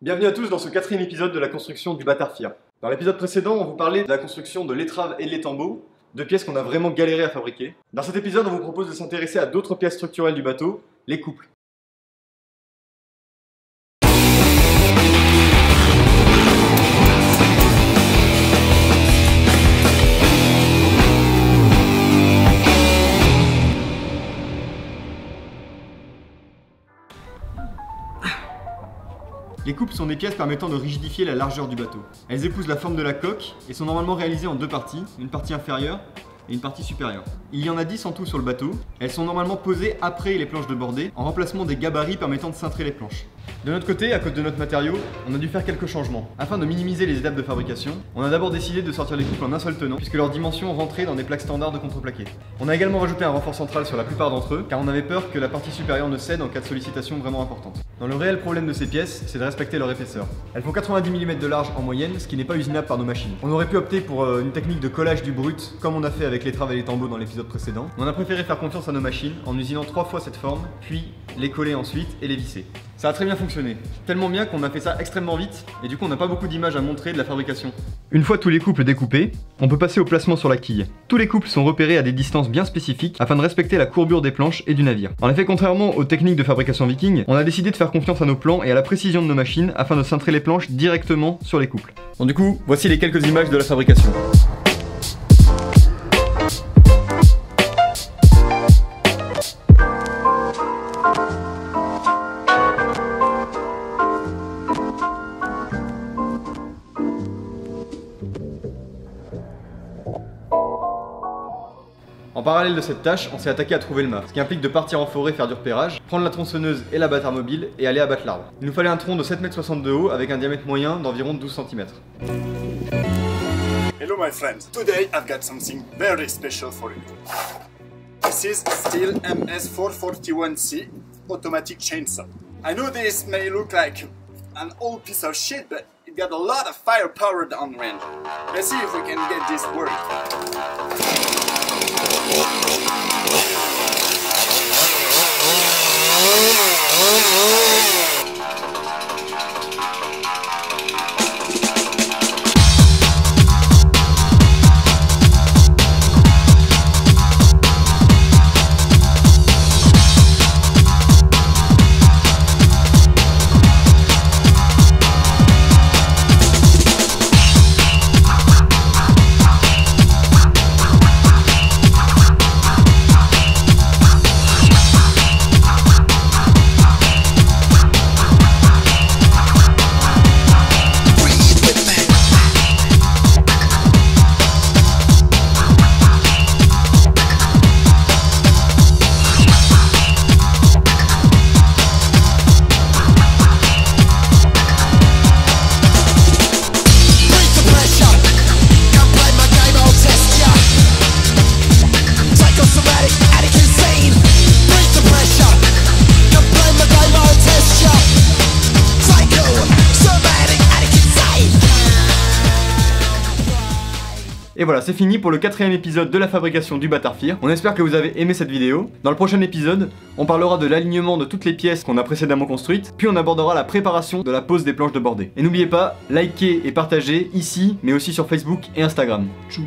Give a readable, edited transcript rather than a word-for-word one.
Bienvenue à tous dans ce quatrième épisode de la construction du Batarfir. Dans l'épisode précédent, on vous parlait de la construction de l'étrave et de l'étambot, deux pièces qu'on a vraiment galéré à fabriquer. Dans cet épisode, on vous propose de s'intéresser à d'autres pièces structurelles du bateau, les couples. Les couples sont des pièces permettant de rigidifier la largeur du bateau. Elles épousent la forme de la coque et sont normalement réalisées en deux parties, une partie inférieure et une partie supérieure. Il y en a 10 en tout sur le bateau. Elles sont normalement posées après les planches de bordée, en remplacement des gabarits permettant de cintrer les planches. De notre côté, à cause de notre matériau, on a dû faire quelques changements. Afin de minimiser les étapes de fabrication, on a d'abord décidé de sortir les couples en un seul tenant, puisque leurs dimensions rentraient dans des plaques standards de contreplaqué. On a également rajouté un renfort central sur la plupart d'entre eux, car on avait peur que la partie supérieure ne cède en cas de sollicitation vraiment importante. Dans le réel problème de ces pièces, c'est de respecter leur épaisseur. Elles font 90 mm de large en moyenne, ce qui n'est pas usinable par nos machines. On aurait pu opter pour une technique de collage du brut, comme on a fait avec l'étrave et l'étambot dans l'épisode précédent. On a préféré faire confiance à nos machines en usinant 3 fois cette forme, puis les coller ensuite et les visser. Ça a très bien fonctionné, tellement bien qu'on a fait ça extrêmement vite et du coup on n'a pas beaucoup d'images à montrer de la fabrication. Une fois tous les couples découpés, on peut passer au placement sur la quille. Tous les couples sont repérés à des distances bien spécifiques afin de respecter la courbure des planches et du navire. En effet, contrairement aux techniques de fabrication viking, on a décidé de faire confiance à nos plans et à la précision de nos machines afin de cintrer les planches directement sur les couples. Donc du coup, voici les quelques images de la fabrication. En parallèle de cette tâche, on s'est attaqué à trouver le mât, ce qui implique de partir en forêt faire du repérage, prendre la tronçonneuse et la bâtard mobile et aller abattre l'arbre. Il nous fallait un tronc de 7,60 m de haut avec un diamètre moyen d'environ 12 cm. Hello my friends, today I've got something very special for you. This is Stihl MS441C automatic chainsaw. I know this may look like an old piece of shit, but it got a lot of firepower downrange. Let's see if we can get this working. Et voilà, c'est fini pour le quatrième épisode de la fabrication du Batarfir. On espère que vous avez aimé cette vidéo. Dans le prochain épisode, on parlera de l'alignement de toutes les pièces qu'on a précédemment construites, puis on abordera la préparation de la pose des planches de bordée. Et n'oubliez pas, likez et partagez ici, mais aussi sur Facebook et Instagram. Tchou.